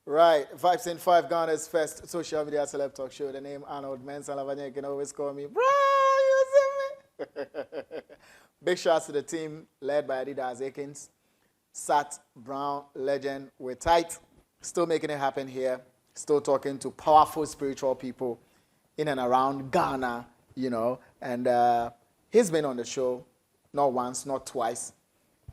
Right, 5 Ghana's first social media celeb talk show. The name Arnold, man, Elavanyo. You can always call me, bro. You see me? Big shouts to the team led by Adidas Akins, Sat Brown, legend. We're tight, still making it happen here. Still talking to powerful spiritual people in and around Ghana, And he's been on the show, not once, not twice.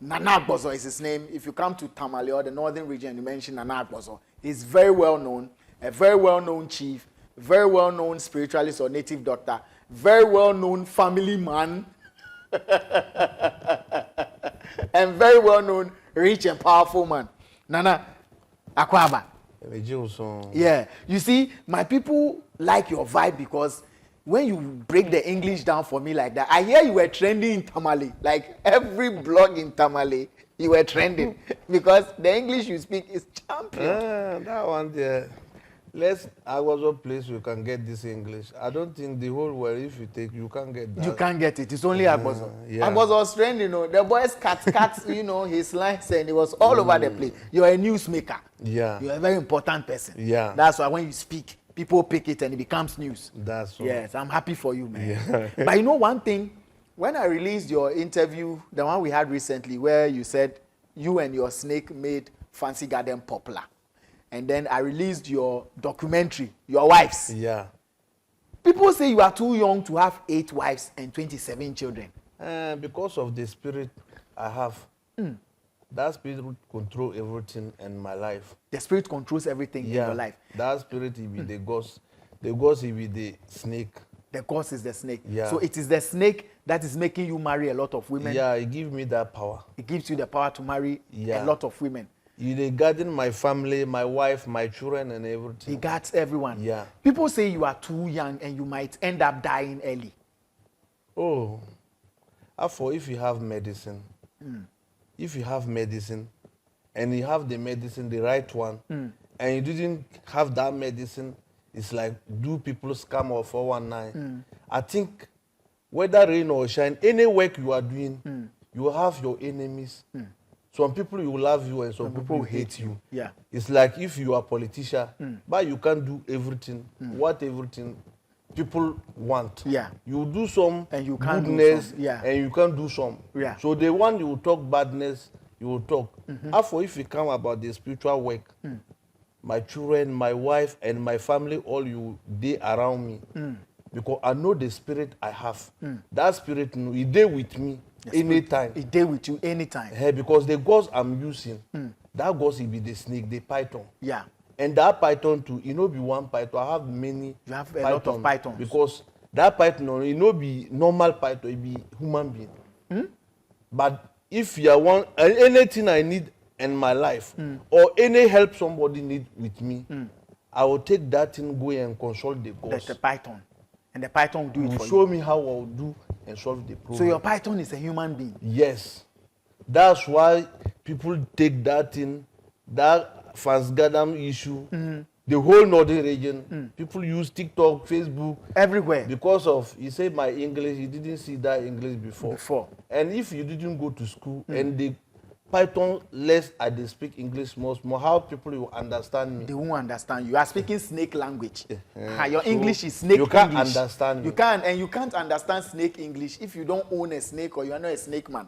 Nana Agbozo is his name. If you come to Tamale or the northern region, you mention Nana Agbozo. He's very well known, a very well known chief, very well known spiritualist or native doctor, very well known family man, and very well known rich and powerful man. Nana Akwaba. Yeah, you see, my people like your vibe because when you break the English down for me like that, I hear you were trending in Tamale. Like every blog in Tamale, you were trending because the English you speak is champion. That one there. I was a place you can get this English. I don't think the whole world, if you take, you can't get that. You can't get it. It's only Agbozo. Yeah. Agbozo was trending, The boys cut, his lines, and it was all over the place. You're a newsmaker. Yeah. You're a very important person. Yeah. That's why when you speak, people pick it and it becomes news. That's right. Yes, I'm happy for you, man. Yeah. But you know one thing? When I released your interview, the one we had recently, where you said you and your snake made Fancy Garden popular. And then I released your documentary, Your Wives. Yeah. People say you are too young to have 8 wives and 27 children. Because of the spirit I have. That spirit control everything in my life. The spirit controls everything in your life. That spirit will be the ghost. The ghost will be the snake. The ghost is the snake. Yeah. So it is the snake that is making you marry a lot of women. Yeah, it gives me that power. It gives you the power to marry a lot of women. You regarding my family, my wife, my children, and everything. He guards everyone. Yeah. People say you are too young and you might end up dying early. Oh, if you have medicine, if you have medicine, and you have the medicine, the right one, and you didn't have that medicine, it's like do people scam or 419. I think whether rain or shine, any work you are doing, you have your enemies. Some people will love you and some people will hate you. Yeah. It's like if you are a politician, but you can't do everything, what everything people want. Yeah. You do some and you can't goodness, do some. Yeah. and you can't do some. Yeah. So the one you will talk badness, you will talk. After if you come about the spiritual work, my children, my wife, and my family, all they around me. Because I know the spirit I have. That spirit, he there with me anytime. He there with you anytime. Because the ghost I'm using, that ghost will be the snake, the python. Yeah. And that python too, it no be one python. I have many. You have a lot of pythons. Because that python, it no be normal python, it be human being. But if you want anything I need in my life, or any help somebody need with me, I will take that thing, go and consult the ghost. That's the python. And the python will do it for you. Show me how I'll do and solve the problem. So your python is a human being? Yes. That's why people take that thing, that Fansgadam issue, the whole northern region. People use TikTok, Facebook. Everywhere. Because of, he said my English, he didn't see that English before. And if you didn't go to school and the Python less I they speak English more, how people will understand me. They won't understand you. You are speaking snake language. Your So English is snake you can't English. understand me. You can't understand snake English if you don't own a snake or you are not a snake man.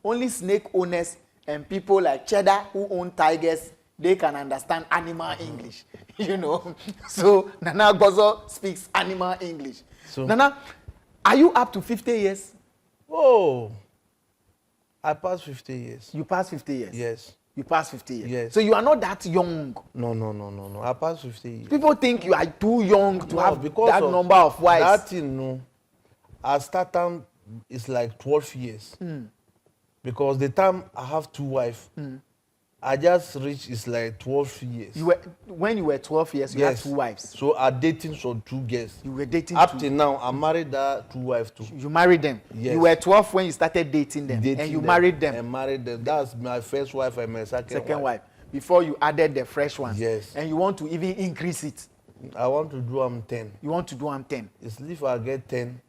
Only snake owners and people like Cheddar who own tigers, they can understand animal English. So Nana Agbozo speaks animal English. So, Nana, are you up to 50 years? Oh. I passed 50 years. You passed 50 years? Yes. You passed 50 years? Yes. So you are not that young? No. I passed 50 years. People think you are too young to have that number of wives. That thing, no. I started, it's like 12 years. Because the time I have 2 wives, I just reached, it's like 12 years. When you were 12 years, you had 2 wives. So I dating some 2 girls. You were dating Up till now, I married that 2 wives too. You married them? Yes. You were 12 when you started dating them, and you married them? I married them. That's my first wife and my second wife. Before you added the fresh ones? Yes. And you want to even increase it? I want to do 10. You want to do 10? It's if I get 10,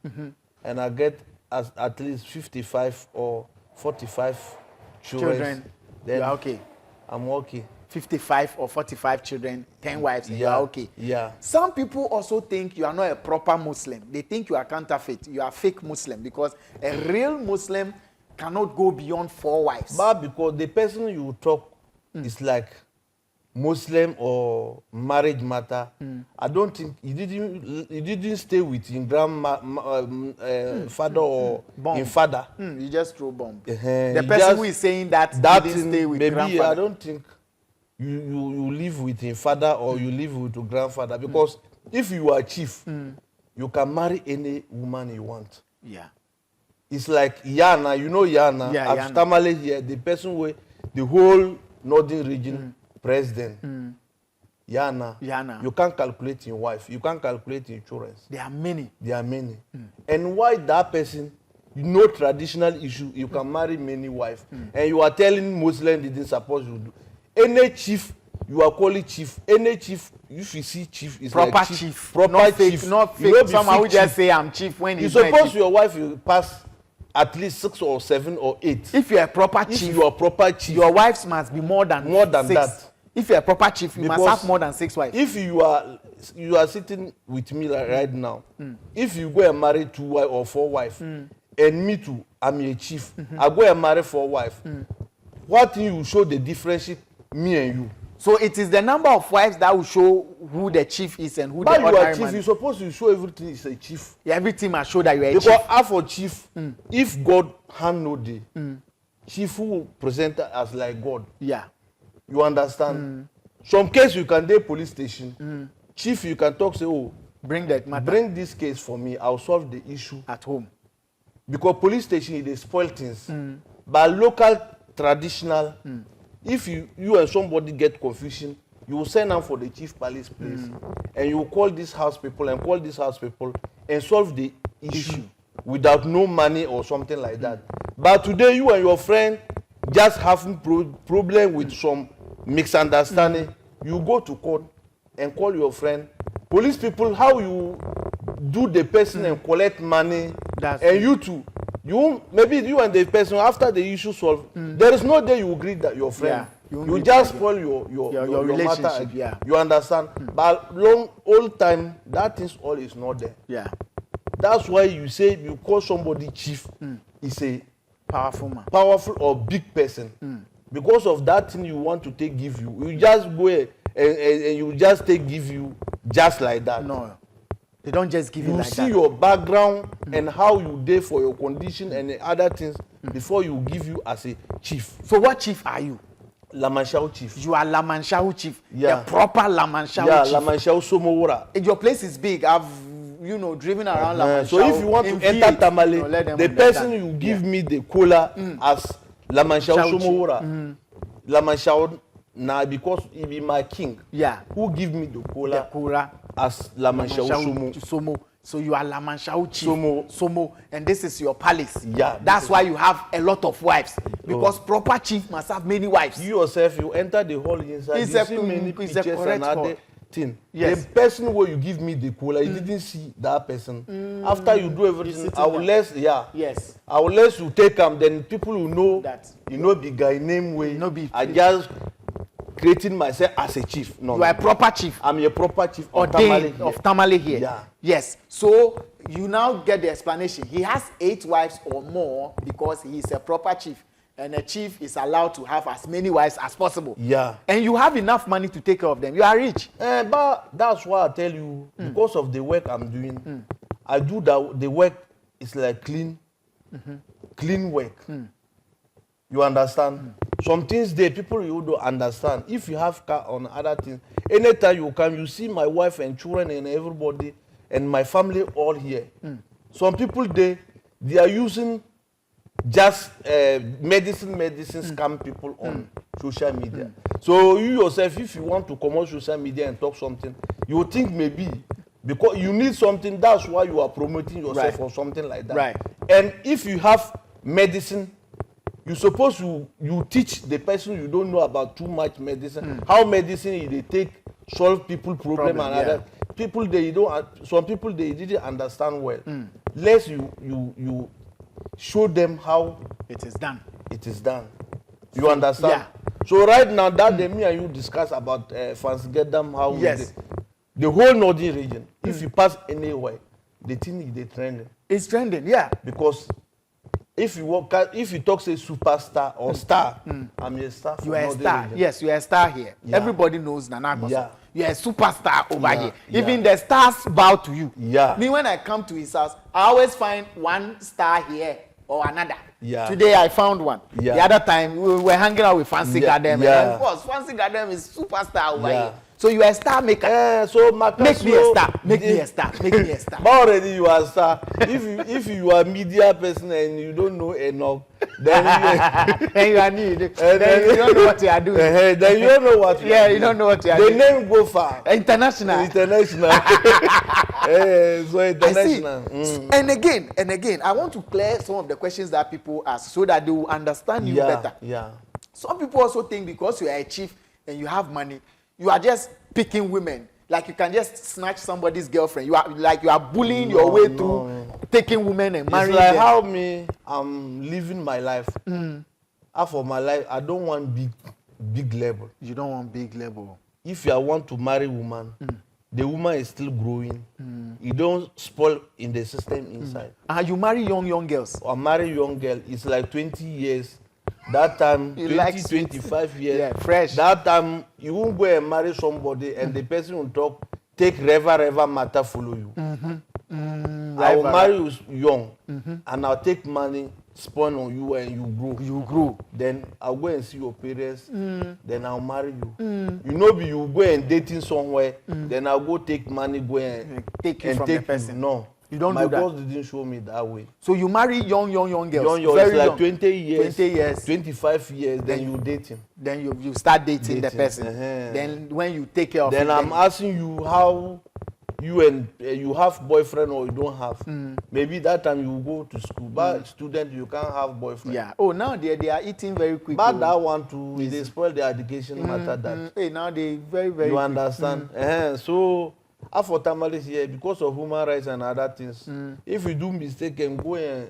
and I get at least 55 or 45 children, then you are okay. I'm okay. 55 or 45 children, 10 wives, and you are okay. Yeah. Some people also think you are not a proper Muslim. They think you are counterfeit. You are fake Muslim because a real Muslim cannot go beyond 4 wives. But because the person you talk is like Muslim or marriage matter, I don't think he didn't stay with his grandma, father or in father. You just throw bomb. The person who is saying that didn't stay with maybe grandfather. I don't think you live with his father or you live with your grandfather, because if you are chief, you can marry any woman you want. Yeah. It's like Yana, you know Yana, Yeah, Tamale here, the person where the whole northern region president. Yana. You can't calculate your wife. You can't calculate insurance. There are many. And why that person, no traditional issue, you can marry many wives. And you are telling Muslims didn't suppose you do. Any chief, you are calling chief. Any chief, if you see chief, it's proper like chief. Proper not chief. Fake, not fake. Someone who just say I'm chief when you he's not suppose chief. your wife will pass at least 6 or 7 or 8. If you're a proper chief, if you are proper chief, your wives must be more than 6. That. If you're a proper chief, you must have more than 6 wives. If you are sitting with me like right now, if you go and marry 2 wives or 4 wives, and me too, I'm a chief, I go and marry 4 wives, what thing you show the difference me and you? So it is the number of wives that will show who the chief is and who but the ordinary chief, man is. you're supposed to show everything is a chief. Yeah, everything must show that you are a because chief. Because for chief, if God hand no day, chief who will present as like God. Yeah. You understand? Some case you can do police station. Chief, you can talk, say, oh, bring that matter. Bring this case for me. I'll solve the issue at home. Because police station, they spoil things. But local, traditional, if you and somebody get confusion, you will send them for the chief police place. And you will call this house people and call this house people and solve the issue without no money or something like that. But today, you and your friend just having problem with some misunderstanding, you go to court and call your friend. Police people, how you do the person and collect money, and you too. Maybe you and the person, after the issue solved, there is no day you agree that your friend. Yeah, you just spoil your relationship. Yeah. You understand? But old time, that is all is not there. Yeah. That's why you say you call somebody chief, is a powerful man. Powerful or big person. Because of that thing you want to take give you. You just go and you just take give you just like that. No. They don't just give you like that. You see your background and how you did for your condition and other things before you give you as a chief. So what chief are you? Lamanshao chief. You are Lamanshao chief. Yeah. The proper Lamanshao chief. Yeah, Lamanshao Somowora. And your place is big. I've driven around Lamanshao. So if you want to enter Tamale, the person you give me the cola as Lamanshao Somowora. Lamanshao now because he be my king. Yeah. Who give me the cola as Lamanshao Somo. So you are Lamanshao chief. Somo. And this is your palace. Yeah. That's why you have a lot of wives. Because proper chief must have many wives. You yourself, you enter the hall inside, you see many pictures and other thing. Yes. The person where you give me the cola, you didn't see that person. After you do everything, I will let you take them, then people will know that you know the guy name way. I just creating myself as a chief. No, you are a proper chief. I'm a proper chief of Tamale here. Yeah. Yes. So you now get the explanation. He has 8 wives or more because he is a proper chief. And a chief is allowed to have as many wives as possible. Yeah. And you have enough money to take care of them. You are rich. But that's why I tell you, because of the work I'm doing, I do that. The work is like clean work. You understand? Some things there, people you don't understand. If you have car on other things, anytime you come, you see my wife and children and everybody and my family all here. Some people they are using just medicine scam people on social media. So you yourself, if you want to come on social media and talk something, you think maybe because you need something, that's why you are promoting yourself or something like that. Right. And if you have medicine, you suppose you teach the person you don't know about too much medicine, how medicine they take solve people problem and other people they don't. Some people they didn't understand well. Lest you show them how it is done. It is done. You understand? Yeah. So right now, that day, me and you discuss about fancy get them how Yes. the whole northern region. If you pass anywhere, the thing is they trending. It's trending, yeah. Because if you talk say superstar or star, I'm a star. You are a star. Region. Yes, you are a star here. Yeah. Everybody knows Nana Agbaso. Yeah. You are a superstar over here. Yeah. Even the stars bow to you. Yeah. Me, when I come to his house, I always find one star here or another. Yeah. Today I found one. Yeah. The other time we were hanging out with Fancy Gadem. Yeah. And of course, Fancy Gadem is superstar over here. So you are a star maker. So make me a star. Make me a star. Make me a star. But already you are a star. If you are a media person and you don't know enough, then you are new. Then you don't know what you are doing. Then you don't know what you are doing. You don't know what you are doing. The name go far. International. So international. And again, I want to clear some of the questions that people ask so that they will understand you better. Yeah. Some people also think because you are a chief and you have money, you are just picking women. Like you can just snatch somebody's girlfriend. You are bullying your way through taking women and marrying them. It's like how I'm living my life. For my life, I don't want big level. You don't want big level. If you want to marry woman, the woman is still growing. You don't spoil in the system inside. You marry young girls. Or marry young girl, it's like 20 years. That time, 25 years. Yeah, fresh. That time, you won't go and marry somebody and the person will take reva matter follow you. I will marry you young and I'll take money, spend on you and you grow. Then I'll go and see your parents. Then I'll marry you. You go and dating somewhere. Then I'll go take money, go and take you from the person. No. You don't My do that. boss didn't show me that way. So you marry young girls. Very like young. 20 years, 25 years, then you date him. Then you start dating the person. Then when you take care of then I'm asking you how you have boyfriend or you don't have. Maybe that time you go to school. But student, you can't have boyfriend. Yeah. Oh, now they are eating very quickly. But that one too, they spoil their education matter that. Hey, now they very, very You understand? So for Tamales here, because of human rights and other things, if you do mistake and go and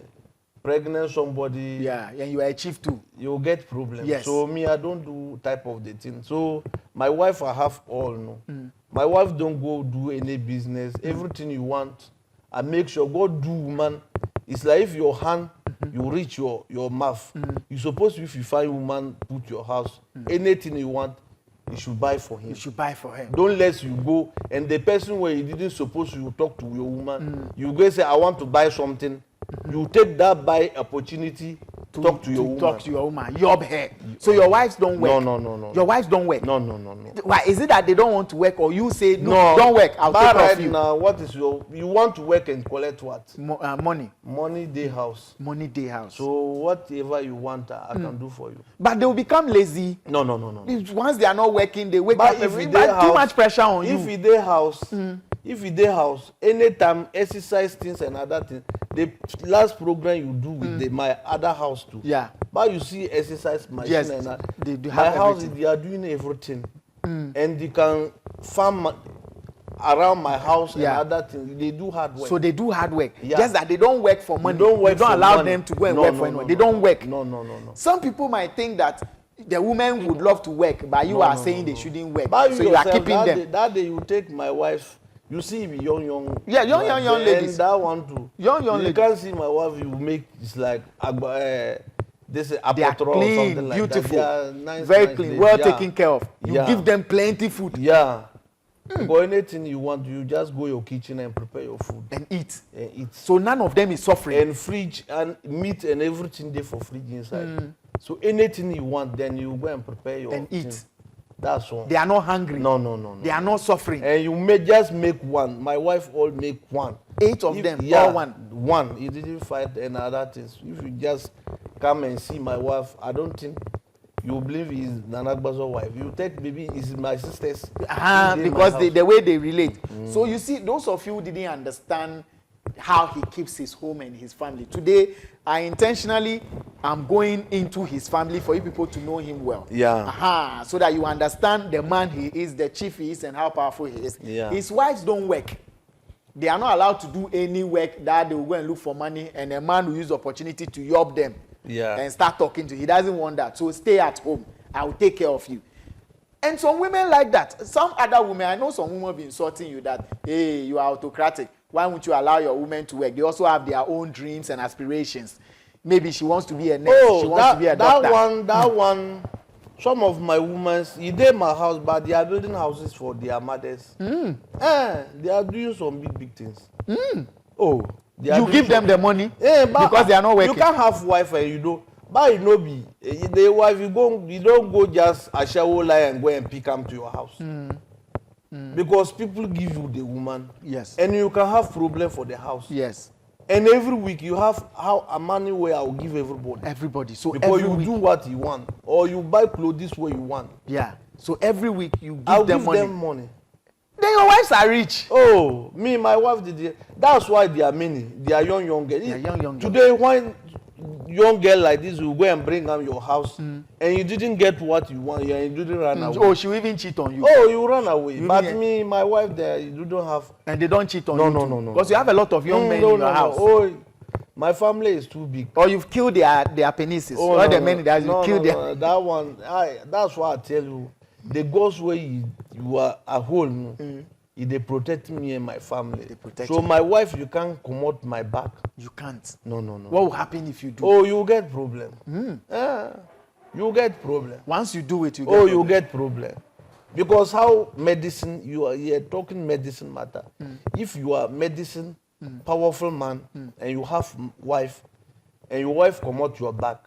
pregnant somebody, and you are a chief too, you'll get problems. Yes. So me, I don't do type of the thing. So my wife, I have all no. My wife don't go do any business. Everything you want, I make sure go do, woman. It's like if your hand you reach your mouth. You supposed to, if you find woman, put your house. Anything you want, you should buy for him. You should buy for him. Don't let you go and the person where you didn't suppose you talk to your woman. You go say, I want to buy something. You take that buy opportunity to talk to your woman. Talk to your woman. Yob her. So your wives don't work. No. Your wives don't work. No. Why is it that they don't want to work or you say no don't work? I'll take off you. Now, what is you want to work and collect what? Money. Money day house. Money day house. So whatever you want, I can do for you. But they will become lazy. No. Once they are not working, they wake up every day. Too much pressure on you. If you dey house, anytime exercise things and other things, the last program you do with my other house too. Yeah. But you see exercise machine and that. They my have house, everything. they are doing everything. And they can farm around my house and other things. They do hard work. So they do hard work. Yeah. Just that they don't work for money. You don't allow them to go and work for anyone. They don't work. No. Some people might think that the women would love to work, but you are saying they shouldn't work. But so you are keeping them. That day you take my wife. You see me young. Yeah, young ladies. And that one too. Young ladies. You can't see my wife. You make it's like this They are apotro or clean, something like beautiful, that. They are nice, very nice clean, ladies. well taken care of. You Yeah. give them plenty food Yeah. For anything you want, you just go your kitchen and prepare your food and eat. and eat. So none of them is suffering. And fridge and meat and everything there for fridge inside. So anything you want, then you go and prepare your And eat. thing. That's all. They are not hungry. No. They are not suffering. And you may just make one. My wife all make one. 8 of them, all one. One. You didn't fight and other things. If you just come and see my wife, I don't think you believe he's Nana Agbaso's wife. You take maybe it's my sister's. Because the way they relate. So you see, those of you who didn't understand how he keeps his home and his family. Today, I intentionally am going into his family for you people to know him well. Yeah. So that you understand the man he is, the chief he is, and how powerful he is. Yeah. His wives don't work. They are not allowed to do any work that they will go and look for money, and a man will use the opportunity to yob them. Yeah. And start talking to. He doesn't want that. So stay at home. I'll take care of you. And some women like that. Some other women, I know some women be insulting you that, hey, you are autocratic. Why won't you allow your women to work? They also have their own dreams and aspirations. Maybe she wants to be a nurse. She wants to be a doctor. That one, some of my women, they my house, but they are building houses for their mothers. They are doing some big things. Oh, you give them the money because they are not working. You can't have wife and you don't. But you know, the wife you don't go just a shower lie and go and pick them to your house. Because people give you the woman. Yes. And you can have problem for the house. Yes. And every week you have a money where I will give everybody. Everybody. So because every you week, do what you want, or you buy clothes this way you want. Yeah. So every week you give them money. Then your wives are rich. Oh, me, my wife did it. That's why they are many. They are young girls. They are young girls. Today, when young girl like this will go and bring them your house, and you didn't get what you want, and you didn't run away. Oh, she will even cheat on you. Oh, you run away. But me, my wife, there, you don't have. And they don't cheat on you. No. Because you have a lot of young men in your house. Oh, my family is too big. Or you've killed their penises. Oh, or the men that you killed them. No. That one, that's why I tell you, the God's way you are a whole. They protect me and my family. So my wife, you can't come out my back. You can't. No. What will happen if you do? Oh, you get problem. You get problem. Once you do it, you get problem. You get problem. Because how medicine, you are here talking medicine matter. If you are medicine, powerful man, and you have wife, and your wife come out your back,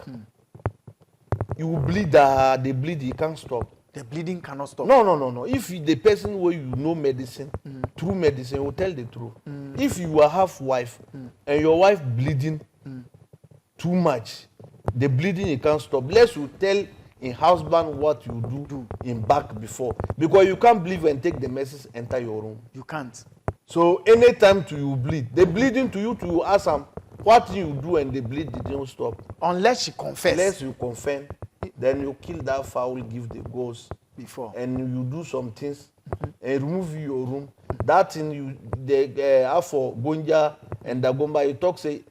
you will bleed, they bleed, you can't stop. The bleeding cannot stop. No. If the person where you know medicine, through medicine, will tell the truth. If you are half wife and your wife bleeding too much, the bleeding you can't stop. Let's you tell in husband what you do in back before. Because you can't believe and take the message enter your room. You can't. So anytime you bleed, the bleeding to you ask them what you do and the bleed didn't stop. Unless you confess. Unless you confess. Then you kill that fowl, give the ghost before, and you do some things and remove your room. That thing you for Gonja and Dagomba, you talk say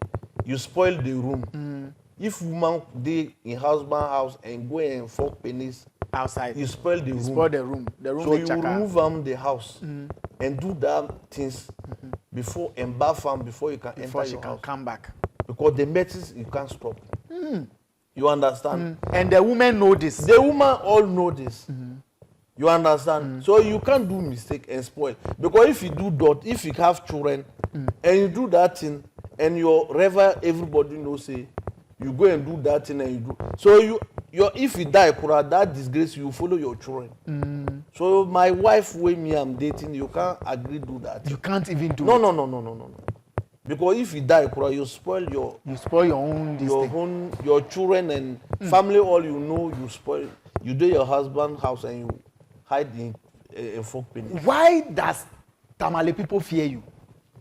you spoil the room. If woman dey in husband house and go and fuck penis outside, you spoil the room. Spoil the room. The room. So you remove the house and do that things before and bath before you can enter your house. Before she can come back. Because the medicine you can't stop. You understand? And the women know this. The women all know this. You understand? So you can't do mistake and spoil. Because if you do that, if you have children, and you do that thing, and your rival, everybody knows, say, you go and do that thing and you do. So if you die, that disgrace, you follow your children. So my wife, with me, I'm dating, you can't agree to do that. You can't even do it. No. Because if you die, you spoil your own your children and family. All you know, you spoil. You do your husband's house and you hide in folk penny. Why does Tamale people fear you?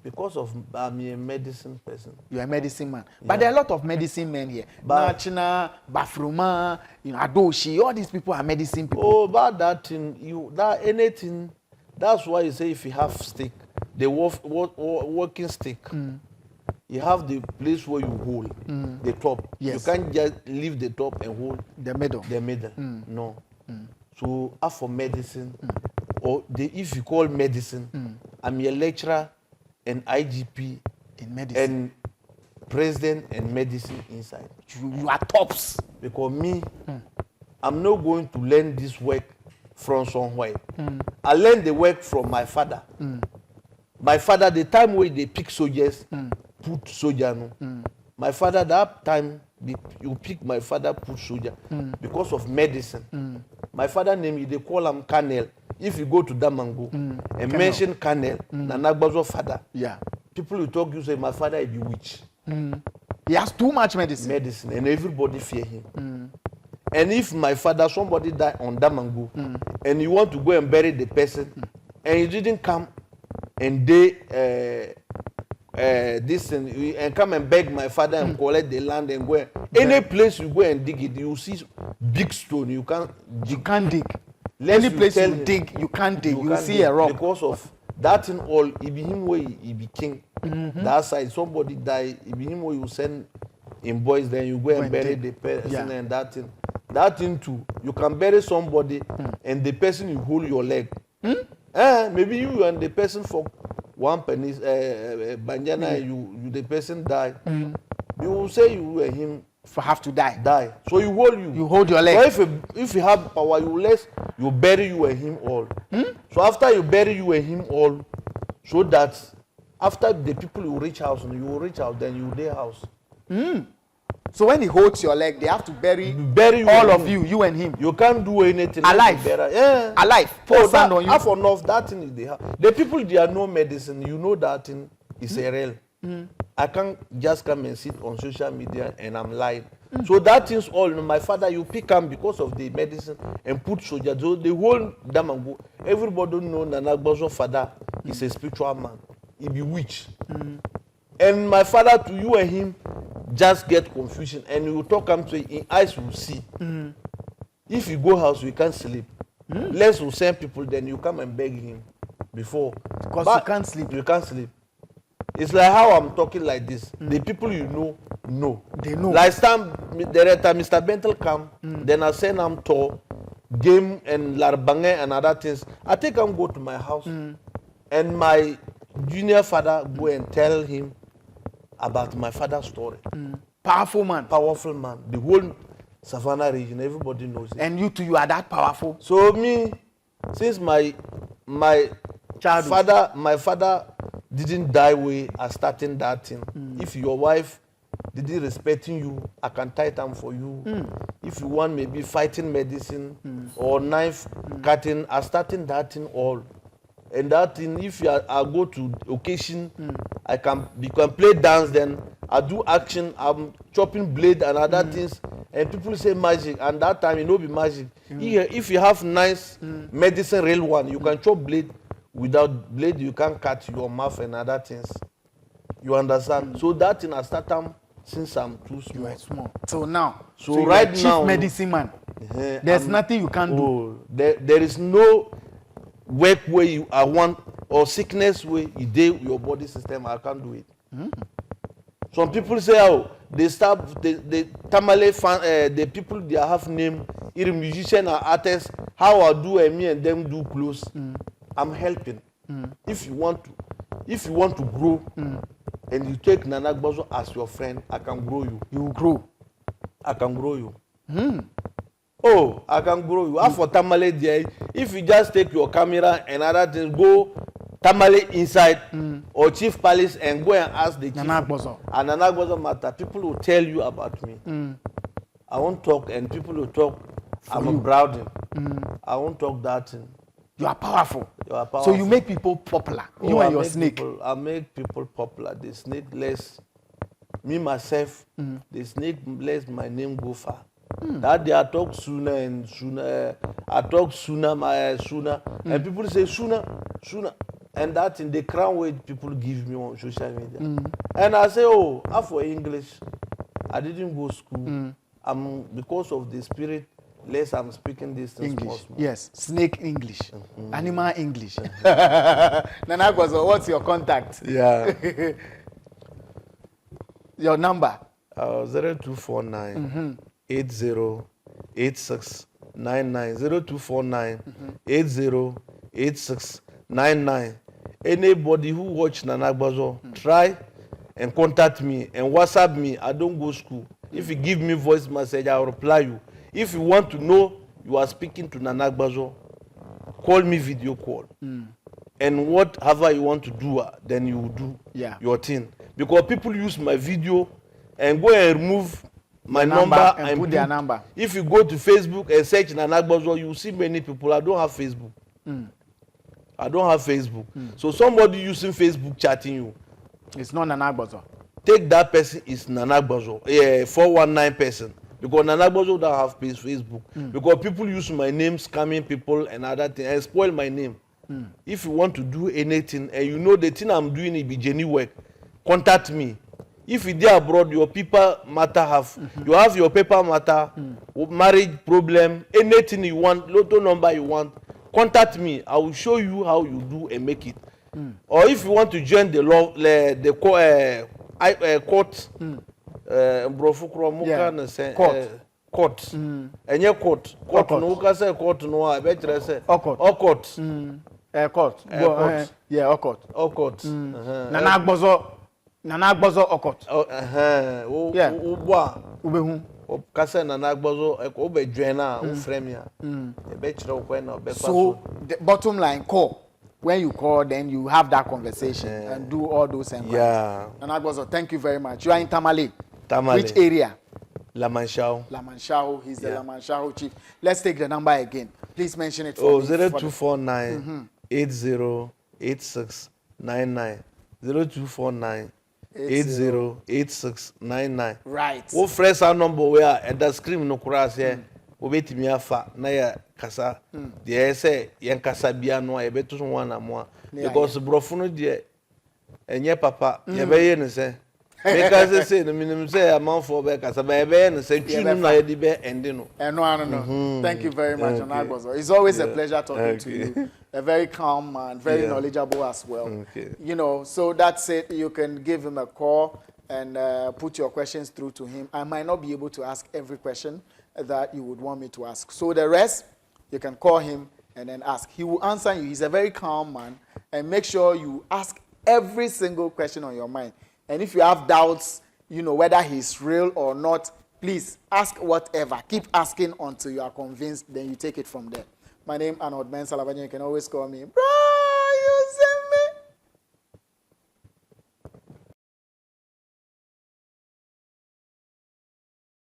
Because of I'm a medicine person. You're a medicine man. Yeah. But there are a lot of medicine men here. Nachina, Bafruma, Adoshi, all these people are medicine people. Oh, but that thing, anything. That's why you say if you have stick, the working stick, you have the place where you hold the top. Yes. You can't just leave the top and hold the middle. No. So for medicine, or if you call medicine, I'm a lecturer and IGP in medicine and president and medicine inside. You are tops. Because me, I'm not going to learn this work from somewhere. I learned the work from my father. My father, the time when they pick soldiers, put soldier. My father, that time, you pick my father, put soldier because of medicine. My father name, they call him Colonel. If you go to Damango and mention Colonel, Nanagbazo father, people will talk, you say, my father is bewitched. He has too much medicine. And everybody fear him. And if my father, somebody died on Damango, and you want to go and bury the person, and you didn't come, and they this and come and beg my father and collect the land and go any place you go and dig it, you see big stone, you can't dig. Any place you dig, you can't dig. You see a rock. Because of that in all, it be him where he be king. That side, somebody die, it be him where you send in boys, then you go and bury the person and that thing. that thing too, you can bury somebody and the person you hold your leg. Maybe you and the person for one penny, banjana, you the person die. You will say you and him have to die. Die. So you hold you. You hold your leg. So if you have power, you bury you and him all. So after you bury you and him all, so that after the people you reach house, then you their house. So when he holds your leg, they have to bury you all of you and him. You can't do anything. Alive. Alive. Pour sand on you. Half enough, that thing is there. The people, they are no medicine. You know that thing is a real. I can't just come and sit on social media and I'm lying. So that thing's all. My father, you pick him because of the medicine and put soldiers. So the whole damango. Everybody know Nanagbozo's father is a spiritual man. He be witch. And my father, to you and him, just get confusion. And you talk him to in eyes will see. If you go house, we can't sleep. Let's will send people, then you come and beg him before. Because you can't sleep. You can't sleep. It's like how I'm talking like this. The people you know. They know. Like some director, Mr. Bentel come, then I send him to game and larbange and other things. I take him go to my house, and my junior father go and tell him about my father's story. Powerful man. Powerful man. The whole Savannah region, everybody knows it. And you too, you are that powerful. So me, since my father didn't die way as starting that thing. If your wife didn't respecting you, I can tie them for you. If you want maybe fighting medicine or knife cutting, I starting that thing all. And that thing, if I go to occasion, we can play dance, then I do action, I'm chopping blade and other things, and people say magic, and that time it no be magic. If you have nice medicine real one, you can chop blade. Without blade, you can't cut your mouth and other things. You understand? So that thing I started since I'm too small. You are small. So now, so right chief now, medicine man. There's nothing you can do. There is no work where you I want or sickness where you do your body system. I can't do it. Some people say, oh, they start the tamale fan, the people they have name, either musician or artists. How I do and me and them do close. I'm helping. If you want to grow, and you take Nanagbozo as your friend, I can grow you. You will grow. I can grow you. Oh, I can grow you. For Tamale there, if you just take your camera and other things, go Tamale inside or Chief Palace and go and ask the Chief. Nanagbozo. And Nanagbozo matter. People will tell you about me. I won't talk, and people will talk. I'm proud. I won't talk that thing. You are powerful. So you make people popular. You and your snake. I make people popular. The snake lets me myself. The snake lets my name go far. That day I talk sooner and sooner. I talk sooner, and people say sooner. And that in the crown way people give me on social media. And I say, oh, I'm for English. I didn't go school. Because of the spirit. Less I'm speaking this thing English. Small. Yes, snake English, animal English. Nanagbozo, what's your contact? Yeah. Your number? 0249 808699 0249 808699. Anybody who watch Nanagbozo, try and contact me and WhatsApp me. I don't go school. If you give me voice message, I'll reply you. If you want to know you are speaking to Nanagbozo, call me video call. And whatever you want to do, then you will do your thing. Because people use my video and go and remove my number and put their number. If you go to Facebook and search Nanagbozo, you will see many people. I don't have Facebook. I don't have Facebook. So somebody using Facebook chatting you. It's not Nanagbozo. Take that person is Nanagbozo, 419 person. Because Nanagbozo don't have Facebook. Because people use my name, scamming people and other things, and spoil my name. If you want to do anything, and you know the thing I'm doing is be genuine work, contact me. If you dey abroad, your people matter have. You have your paper matter, marriage problem, anything you want, lotto number you want, contact me. I will show you how you do and make it. Or if you want to join the law, court. court. Enye court. Court no ka say court no a be kire say. Court. Court. Court. Yeah, court. Court. Nana Agbozo court. Yeah. Ubehu. O ka say Nana Agbozo o be dwen na o frame ya. E be kire o kwa na o be So the bottom line call. When you call, then you have that conversation and do all those things. Yeah. And Agbozo, thank you very much. You are in Tamale. Tamale. Which area? Lamanshao. He's the Lamanshao chief. Let's take the number again. Please mention it for me. 0249 808699. 0249 808699. Right. Wo fresh our number where at the screen no cross here. Wo betimi afa na ya kasa. The say yen kasa bia no e beto so wan amwa. Because brofo no de enye papa ye be ye ne say. Because say no minimum say amount for be kasa be ne say twinu na ye di be ende no. No. Thank you very much, Agbozo. It's always a pleasure talking to you. A very calm man, very knowledgeable as well. You know, so that's it. You can give him a call and put your questions through to him. I might not be able to ask every question that you would want me to ask. So the rest, you can call him and then ask. He will answer you. He's a very calm man. And make sure you ask every single question on your mind. And if you have doubts, you know, whether he's real or not, please ask whatever. Keep asking until you are convinced. Then you take it from there. My name is Arnold. Elavanyo. You can always call me.